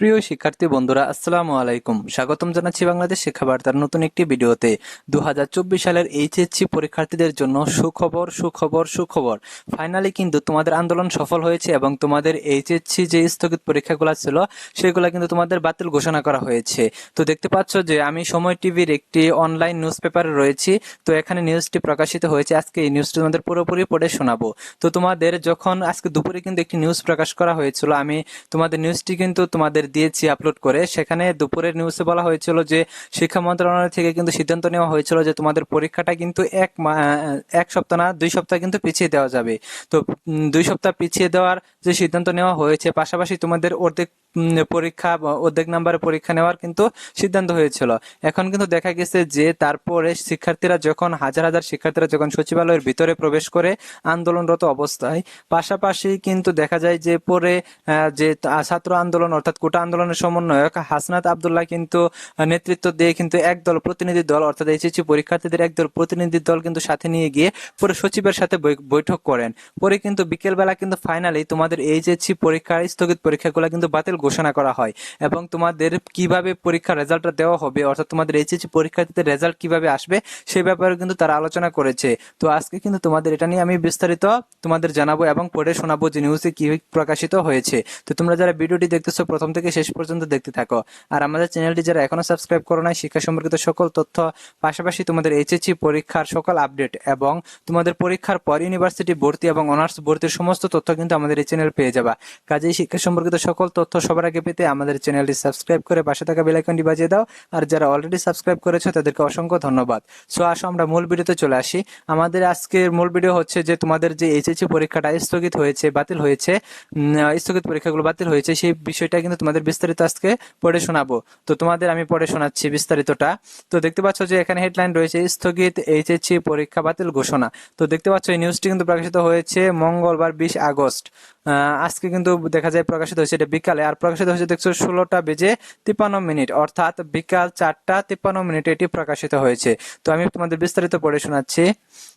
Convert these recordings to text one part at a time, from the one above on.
প্রিয় শিক্ষার্থী বন্ধুরা, আসসালামু আলাইকুম। স্বাগতম জানাচ্ছি বাংলাদেশ শিক্ষা বার্তার নতুন একটি ভিডিওতে। 2024 সালের এইচএসসি পরীক্ষার্থীদের জন্য সুখবর সুখবর সুখবর। ফাইনালি কিন্তু তোমাদের আন্দোলন সফল হয়েছে এবং তোমাদের এইচএসসি যে স্থগিত পরীক্ষাগুলো ছিল সেগুলো কিন্তু তোমাদের বাতিল ঘোষণা করা হয়েছে। তো দেখতে পাচ্ছ যে আমি সময় টিভির একটি অনলাইন নিউজ পেপারে রয়েছি। তো এখানে নিউজটি প্রকাশিত হয়েছে। আজকে এই নিউজটি তোমাদের পুরোপুরি পড়ে শোনাবো। তো তোমাদের যখন আজকে দুপুরে কিন্তু একটি নিউজ প্রকাশ করা হয়েছিল, আমি তোমাদের নিউজটি কিন্তু তোমাদের দিয়েছি আপলোড করে। সেখানে দুপুরের নিউজে বলা হয়েছিল যে শিক্ষা মন্ত্রণালয় থেকে কিন্তু সিদ্ধান্ত নেওয়া হয়েছিল যে তোমাদের পরীক্ষাটা কিন্তু এক সপ্তাহ না 2 সপ্তাহ কিন্তু পিছিয়ে দেওয়া যাবে। তো 2 সপ্তাহ পিছিয়ে দেওয়ার যে সিদ্ধান্ত নেওয়া হয়েছে, পাশাপাশি তোমাদের পরীক্ষা অর্ধেক নাম্বারে পরীক্ষা নেওয়ার কিন্তু সিদ্ধান্ত হয়েছিল। এখন কিন্তু দেখা গেছে যে তারপরে শিক্ষার্থীরা যখন হাজার হাজার শিক্ষার্থীরা যখন সচিবালয়ের ভিতরে প্রবেশ করে আন্দোলনরত অবস্থায়, পাশাপাশি কিন্তু দেখা যায় যে পরে যে ছাত্র আন্দোলন অর্থাৎ কোটা আন্দোলনের সমন্বয়ক হাসনাত আব্দুল্লাহ কিন্তু নেতৃত্ব দিয়ে কিন্তু একদল প্রতিনিধি দল অর্থাৎ এইচএসসি পরীক্ষার্থীদের একদল প্রতিনিধি দল কিন্তু সাথে নিয়ে গিয়ে পরে সচিবের সাথে বৈঠক করেন। পরে কিন্তু বিকেলবেলা কিন্তু ফাইনালি তোমাদের এইচএসসি পরীক্ষার স্থগিত পরীক্ষাগুলো কিন্তু বাতিল ঘোষণা করা হয় এবং তোমাদের কিভাবে পরীক্ষার রেজাল্টটা দেওয়া হবে অর্থাৎ তোমাদের এইচএসসি পরীক্ষার্থীদের রেজাল্ট কিভাবে আসবে সেই ব্যাপারে কিন্তু তারা আলোচনা করেছে। তো আজকে কিন্তু তোমাদের এটা নিয়ে আমি বিস্তারিত তোমাদের জানাবো এবং পড়ে শোনাবো যে নিউজে কি প্রকাশিত হয়েছে। তো তোমরা যারা ভিডিওটি দেখতেছো প্রথম থেকে শেষ পর্যন্ত দেখতে থাকো। আর আমাদের চ্যানেলটি যারা এখনো সাবস্ক্রাইব করো নাই, শিক্ষা সম্পর্কিত সকল তথ্য, পাশাপাশি তোমাদের এইচএসসি পরীক্ষার সকল আপডেট এবং তোমাদের পরীক্ষার পর ইউনিভার্সিটি ভর্তি এবং অনার্স ভর্তির সমস্ত তথ্য কিন্তু আমাদের এই চ্যানেল পেয়ে যাবা। কাজেই শিক্ষা সম্পর্কিত সকল তথ্য সবার আগে পেতে আমাদের চ্যানেলটি সাবস্ক্রাইব করে পাশে থাকা বেল আইকনটি বাজিয়ে দাও। আর যারা অলরেডি সাবস্ক্রাইব করেছো তাদেরকে অসংখ্য ধন্যবাদ। সো আসো আমরা মূল ভিডিওতে চলে আসি। আমাদের আজকের মূল ভিডিও হচ্ছে যে তোমাদের যে এইচএসসি পরীক্ষাটা স্থগিত হয়েছে, বাতিল হয়েছে, স্থগিত পরীক্ষাগুলো বাতিল হয়েছে, সেই বিষয়টা কিন্তু তোমাদের বিস্তারিত আজকে পড়ে শোনাবো। তো তোমাদের আমি পড়ে শোনাচ্ছি বিস্তারিতটা। তো দেখতে পাচ্ছ যে এখানে হেডলাইন রয়েছে স্থগিত এইচএসসি পরীক্ষা বাতিল ঘোষণা। তো দেখতে পাচ্ছ এই নিউজটি কিন্তু প্রকাশিত হয়েছে মঙ্গলবার 20 আগস্ট। আজকে কিন্তু দেখা যায় প্রকাশিত হয়েছে এটা বিকালে, আর প্রকাশিত হয়েছে দেখছো 16:53 অর্থাৎ বিকাল 4:53 এটি প্রকাশিত হয়েছে। তো আমি তোমাদের বিস্তারিত পড়ে শোনাচ্ছি।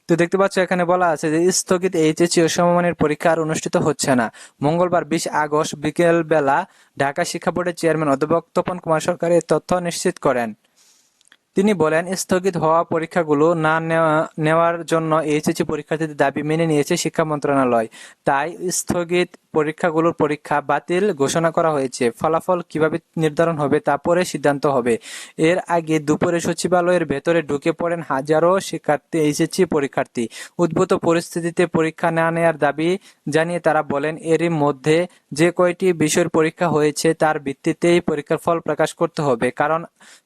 তো দেখতে পাচ্ছ এখানে বলা আছে যে স্থগিত এইচএসসি ও সমমানের পরীক্ষা আর অনুষ্ঠিত হচ্ছে না। মঙ্গলবার 20 আগস্ট বিকেল বেলা ঢাকা শিক্ষা বোর্ডের চেয়ারম্যান অধ্যাপক তপন কুমার সরকার এই তথ্য নিশ্চিত করেন। তিনি বলেন, স্থগিত হওয়া পরীক্ষাগুলো না নেওয়ার জন্য এইচএসসি পরীক্ষার্থীদের দাবি মেনে নিয়েছে শিক্ষা মন্ত্রণালয়। তাই স্থগিত পরীক্ষাগুলোর পরীক্ষা বাতিল ঘোষণা করা হয়েছে। ফলাফল কিভাবে নির্ধারণ হবে তা পরে সিদ্ধান্ত হবে। এর আগে দুপুরে সচিবালয়ের ভেতরে ঢুকে পড়েন হাজারো শিক্ষার্থী এইচএসসি পরীক্ষার্থী। উদ্ভূত পরিস্থিতিতে পরীক্ষা না নেওয়ার দাবি জানিয়ে তারা বলেন, এরই মধ্যে যে কয়টি বিষয়ের পরীক্ষা হয়েছে তার ভিত্তিতেই পরীক্ষার ফল প্রকাশ করতে হবে। কারণ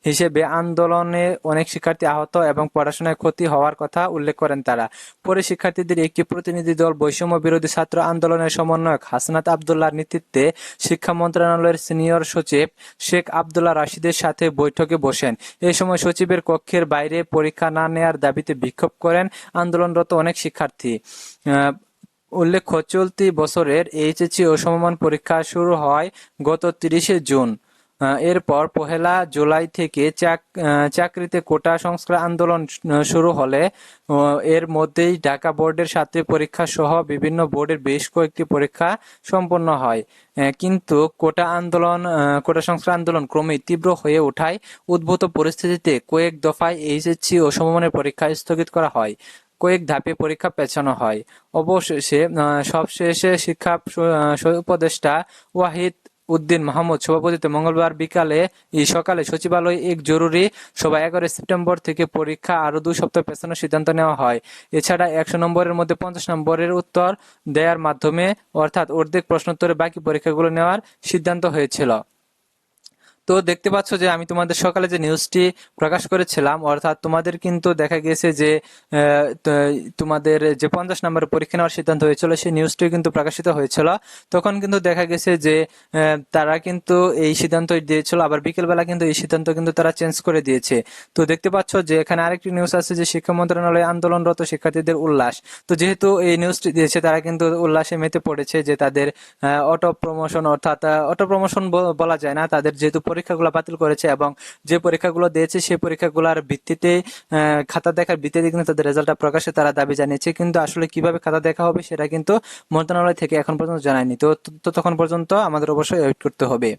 হিসেবে আন্দোলনে অনেক শিক্ষার্থী আহত এবং পড়াশোনায় ক্ষতি হওয়ার কথা উল্লেখ করেন তারা। পরে শিক্ষার্থীদের একটি প্রতিনিধি দল বৈষম্য বিরোধী ছাত্র আন্দোলনের সমন্বয়ক হাসনাত আব্দুল্লাহর নেতৃত্বে শিক্ষা মন্ত্রণালয়ের সিনিয়র সচিব শেখ আব্দুল্লাহ রাশিদের সাথে বৈঠকে বসেন। এ সময় সচিবের কক্ষের বাইরে পরীক্ষা না নেওয়ার দাবিতে বিক্ষোভ করেন আন্দোলনরত অনেক শিক্ষার্থী। উল্লেখ্য, চলতি বছরের এইচএসসি ও সমমান পরীক্ষা শুরু হয় গত 30 জুন। এরপর 1 জুলাই থেকে চাকরিতে কোটা সংস্কার আন্দোলন শুরু হলে এর মধ্যেই ঢাকা বোর্ডের সাথে পরীক্ষা সহ বিভিন্ন বোর্ডের বেশ কয়েকটি পরীক্ষা সম্পন্ন হয়। কিন্তু কোটা সংস্কার আন্দোলন ক্রমেই তীব্র হয়ে ওঠায় উদ্ভূত পরিস্থিতিতে কয়েক দফায় এইচএসসি ও সমমানের পরীক্ষা স্থগিত করা হয়। কয়েক ধাপে পরীক্ষা পেছানো হয়। অবশেষে সবশেষে শিক্ষা উপদেষ্টা ওয়াহিদ উদ্দিন মাহমুদ সভাপতিত্বে মঙ্গলবার সকালে সচিবালয়ে এক জরুরি সভায় 11 সেপ্টেম্বর থেকে পরীক্ষা আরো 2 সপ্তাহ পেছানোর সিদ্ধান্ত নেওয়া হয়। এছাড়া 100 নম্বরের মধ্যে 50 নম্বরের উত্তর দেওয়ার মাধ্যমে অর্থাৎ অর্ধেক প্রশ্নোত্তরে বাকি পরীক্ষাগুলো নেওয়ার সিদ্ধান্ত হয়েছিল। তো দেখতে পাচ্ছ যে আমি তোমাদের সকালে যে নিউজটি প্রকাশ করেছিলাম, অর্থাৎ তোমাদের কিন্তু দেখা গেছে যে তোমাদের যে 50 নম্বরের পরীক্ষা নেওয়ার সিদ্ধান্ত হয়েছিল সেই নিউজটি কিন্তু প্রকাশিত হয়েছিল। তখন কিন্তু দেখা গেছে যে তারা কিন্তু এই সিদ্ধান্ত দিয়েছিল, আবার বিকেলবেলা কিন্তু এই সিদ্ধান্ত কিন্তু তারা চেঞ্জ করে দিয়েছে। তো দেখতে পাচ্ছ যে এখানে আরেকটি নিউজ আছে যে শিক্ষা মন্ত্রণালয়ে আন্দোলনরত শিক্ষার্থীদের উল্লাস। তো যেহেতু এই নিউজটি দিয়েছে তারা কিন্তু উল্লাসে মেতে পড়েছে যে তাদের অটো প্রমোশন, অর্থাৎ অটো প্রমোশন বলা যায় না, তাদের যেহেতু পরীক্ষাগুলো বাতিল করেছে এবং যে পরীক্ষাগুলো দিয়েছে সেই পরীক্ষাগুলোর ভিত্তিতে খাতা দেখার ভিত্তিতে কিন্তু তাদের রেজাল্টটা প্রকাশে তারা দাবি জানিয়েছে। কিন্তু আসলে কিভাবে খাতা দেখা হবে সেটা কিন্তু মন্ত্রণালয় থেকে এখন পর্যন্ত জানায়নি। তো তখন পর্যন্ত আমাদের অবশ্যই ওয়েট করতে হবে।